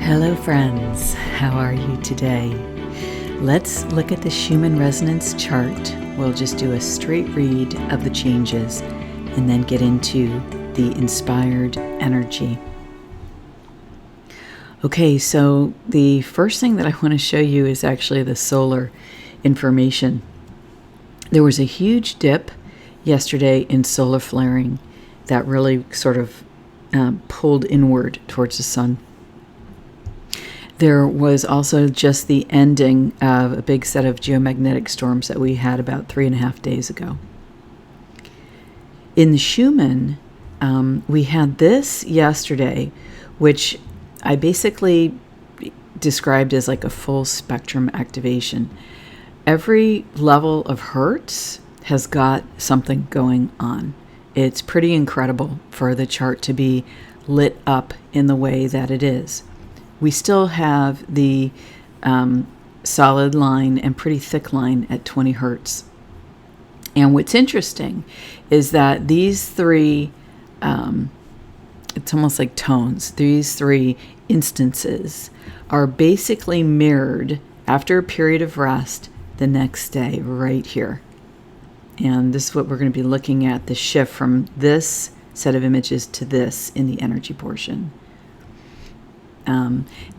Hello friends, how are you today? Let's look at the Schumann Resonance chart. We'll just do a straight read of the changes and then get into the inspired energy. Okay, so the first thing that I want to show you is actually the solar information. There was a huge dip yesterday in solar flaring that really sort of pulled inward towards the sun. There was also just the ending of a big set of geomagnetic storms that we had about 3.5 days ago. In the Schumann, we had this yesterday, which I basically described as like a full spectrum activation. Every level of hertz has got something going on. It's pretty incredible for the chart to be lit up in the way that it is. We still have the solid line and pretty thick line at 20 hertz. And what's interesting is that these three, it's almost like tones, these three instances are basically mirrored after a period of rest the next day right here. And this is what we're going to be looking at, the shift from this set of images to this in the energy portion.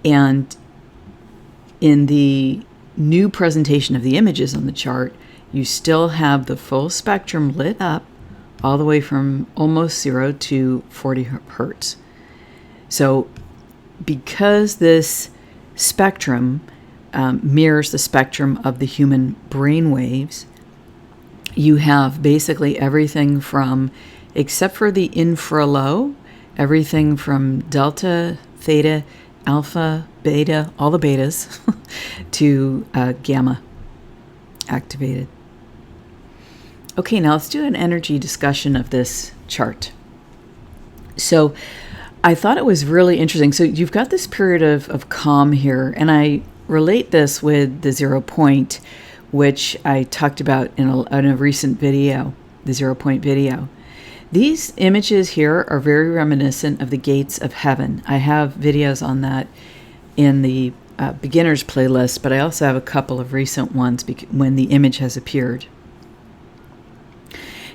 And in the new presentation of the images on the chart, you still have the full spectrum lit up all the way from almost 0 to 40 hertz. So because this spectrum mirrors the spectrum of the human brain waves, you have basically everything from, except for the infralow, everything from delta, theta, alpha, beta, all the betas, to gamma activated. Okay, now let's do an energy discussion of this chart. So I thought it was really interesting. So you've got this period of calm here, and I relate this with the 0 point, which I talked about in a recent video, the 0 point video. These images here are very reminiscent of the gates of heaven. I have videos on that in the beginners playlist, but I also have a couple of recent ones when the image has appeared.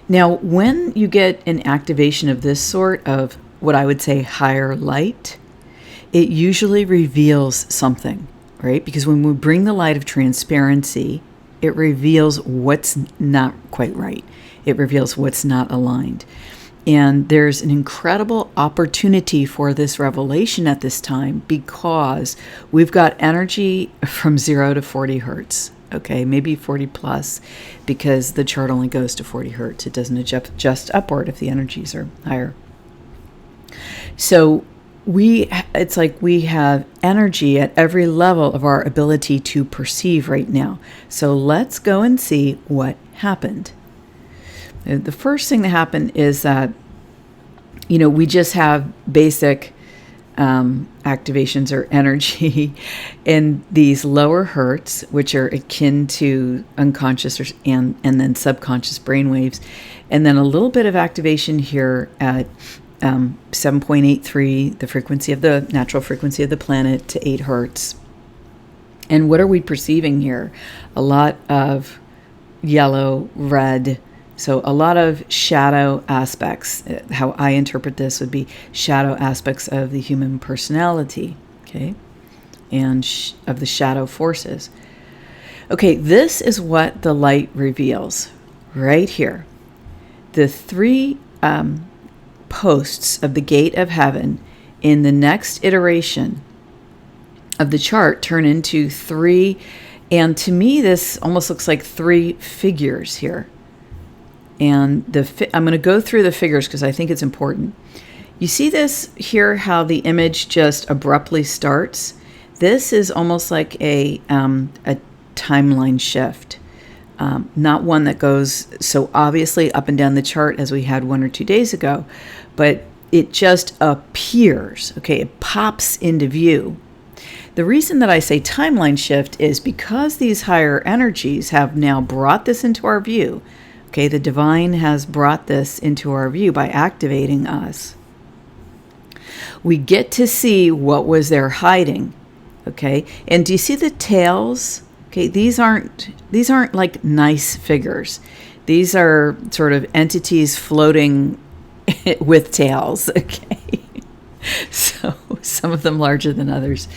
Now, when you get an activation of this sort of what I would say higher light, it usually reveals something, right? Because when we bring the light of transparency, it reveals what's not quite right. It reveals what's not aligned. And there's an incredible opportunity for this revelation at this time because we've got energy from 0 to 40 hertz. Okay, maybe 40 plus, because the chart only goes to 40 hertz. It doesn't adjust upward if the energies are higher. So it's like we have energy at every level of our ability to perceive right now. So let's go and see what happened. The first thing that happened is that, we just have basic activations or energy in these lower hertz, which are akin to unconscious and then subconscious brainwaves, and then a little bit of activation here at 7.83, the frequency of the natural frequency of the planet, to 8 hertz. And what are we perceiving here? A lot of yellow, red, so a lot of shadow aspects. How I interpret this would be shadow aspects of the human personality, okay, and of the shadow forces. Okay, this is what the light reveals right here. The 3 posts of the gate of heaven in the next iteration of the chart turn into 3, and to me this almost looks like 3 figures here. And I'm going to go through the figures because I think it's important. You see this here, how the image just abruptly starts? This is almost like a timeline shift. Not one that goes so obviously up and down the chart as we had 1 or 2 days ago, but it just appears, okay, it pops into view. The reason that I say timeline shift is because these higher energies have now brought this into our view. Okay, the divine has brought this into our view by activating us. We get to see what was there hiding. Okay, and do you see the tails? Okay, these aren't like nice figures. These are sort of entities floating with tails. Okay, so some of them larger than others,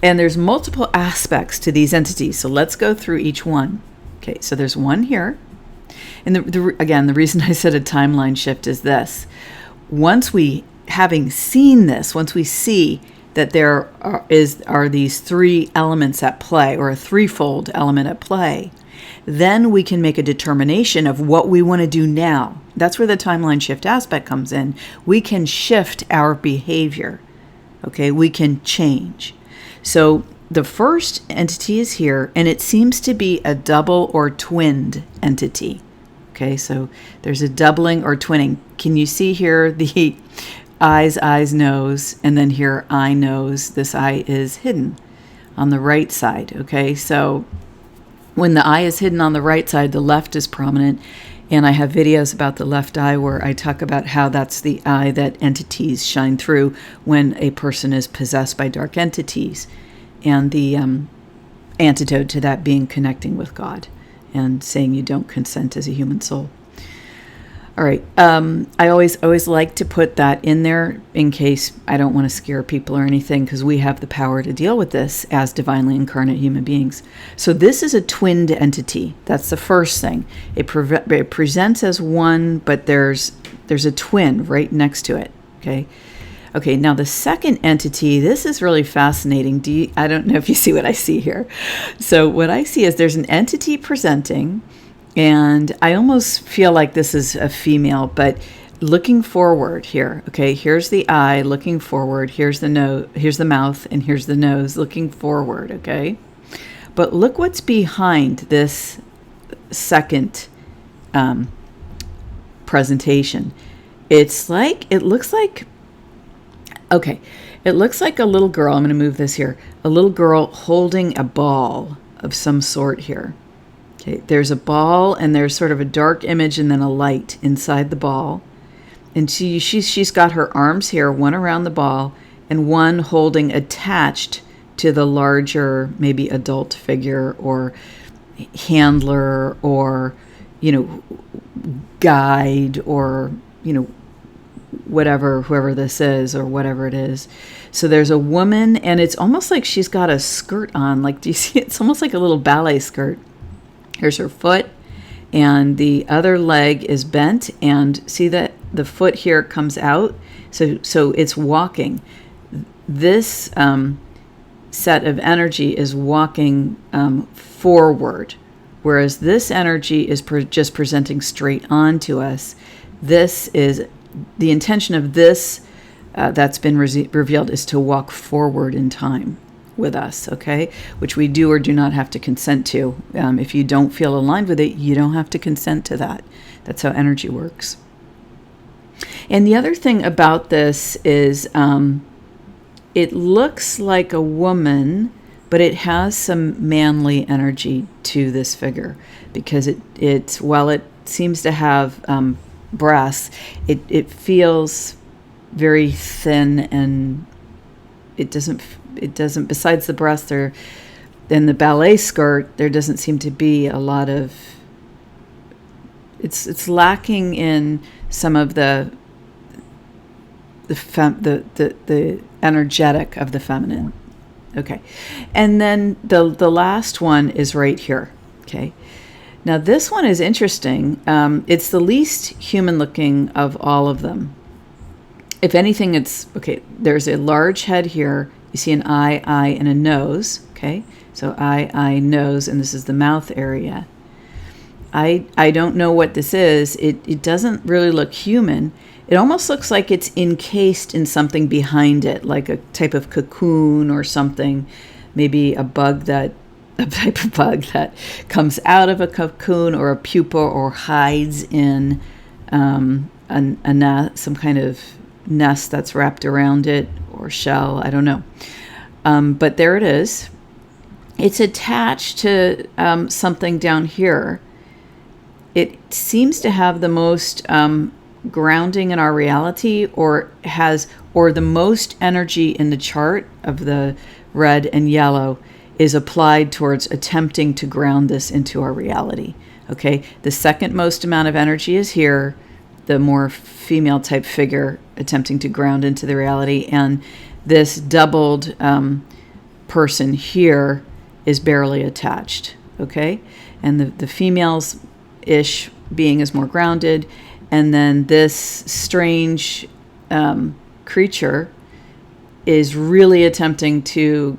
and there's multiple aspects to these entities. So let's go through each one. Okay, so there's one here, and again, the reason I said a timeline shift is this: once we, having seen this, once we see that there are these three elements at play, or a threefold element at play, then we can make a determination of what we want to do now. That's where the timeline shift aspect comes in. We can shift our behavior. Okay, we can change. So the first entity is here, and it seems to be a double or twinned entity. Okay, so there's a doubling or twinning. Can you see here the eyes, nose, and then here eye, nose. This eye is hidden on the right side. Okay, so when the eye is hidden on the right side, the left is prominent. And I have videos about the left eye where I talk about how that's the eye that entities shine through when a person is possessed by dark entities. And the antidote to that being connecting with God and saying you don't consent as a human soul. All right. I always like to put that in there in case I don't want to scare people or anything, because we have the power to deal with this as divinely incarnate human beings. So this is a twinned entity. That's the first thing. It presents as one, but there's a twin right next to it. Okay. Okay. Now the second entity, this is really fascinating. I don't know if you see what I see here. So what I see is there's an entity presenting. And I almost feel like this is a female, but looking forward here. Okay, here's the eye looking forward. Here's the nose, here's the mouth, and here's the nose looking forward. Okay, but look what's behind this second presentation. It looks like a little girl. I'm going to move this here. A little girl holding a ball of some sort here. Okay, there's a ball, and there's sort of a dark image and then a light inside the ball. And she's got her arms here, one around the ball and one holding attached to the larger, maybe adult figure or handler or, guide or, whoever this is or whatever it is. So there's a woman, and it's almost like she's got a skirt on. Like, do you see? It's almost like a little ballet skirt. Here's her foot, and the other leg is bent, and see that the foot here comes out. So it's walking. This set of energy is walking forward, whereas this energy is just presenting straight on to us. This is the intention of this that's been revealed is to walk forward in time with us, okay? Which we do or do not have to consent to. If you don't feel aligned with it, you don't have to consent to that. That's how energy works. And the other thing about this is it looks like a woman, but it has some manly energy to this figure, because while it seems to have breasts, it feels very thin, and it doesn't, besides the breast there and the ballet skirt, there doesn't seem to be a lot of, it's lacking in some of the energetic of the feminine. Okay. And then the last one is right here. Okay. Now this one is interesting. It's the least human looking of all of them. If anything, it's okay. There's a large head here. You see an eye, and a nose. Okay. So eye, nose, and this is the mouth area. I don't know what this is. It doesn't really look human. It almost looks like it's encased in something behind it, like a type of cocoon or something, maybe a type of bug that comes out of a cocoon or a pupa or hides in some kind of nest that's wrapped around it, or shell, I don't know. But there it is. It's attached to something down here. It seems to have the most grounding in our reality, or the most energy in the chart of the red and yellow is applied towards attempting to ground this into our reality. Okay, the second most amount of energy is here, the more female type figure attempting to ground into the reality, and this doubled person here is barely attached. Okay, and the females-ish being is more grounded, and then this strange creature is really attempting to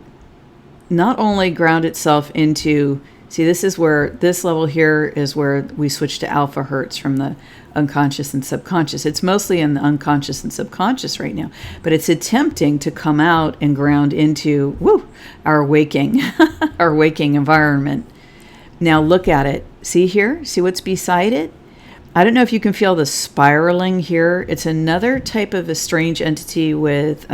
not only ground itself into, see, this is where, this level here is where we switch to alpha hertz from the unconscious and subconscious. It's mostly in the unconscious and subconscious right now, but it's attempting to come out and ground into our waking, our waking environment. Now look at it. See here? See what's beside it? I don't know if you can feel the spiraling here. It's another type of a strange entity with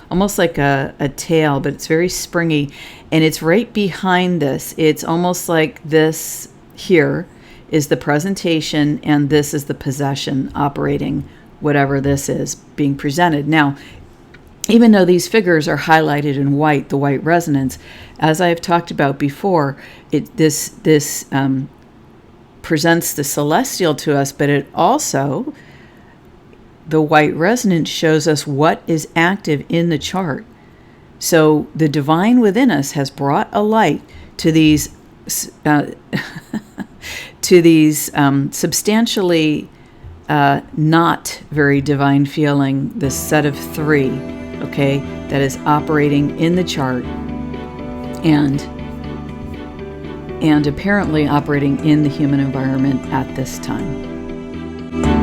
almost like a tail, but it's very springy. And it's right behind this. It's almost like this here is the presentation, and this is the possession operating whatever this is being presented. Now, even though these figures are highlighted in white, the white resonance, as I've talked about before, this presents the celestial to us, but it also, the white resonance shows us what is active in the chart. So the divine within us has brought a light to these substantially not very divine feeling, this set of three, okay, that is operating in the chart and apparently operating in the human environment at this time.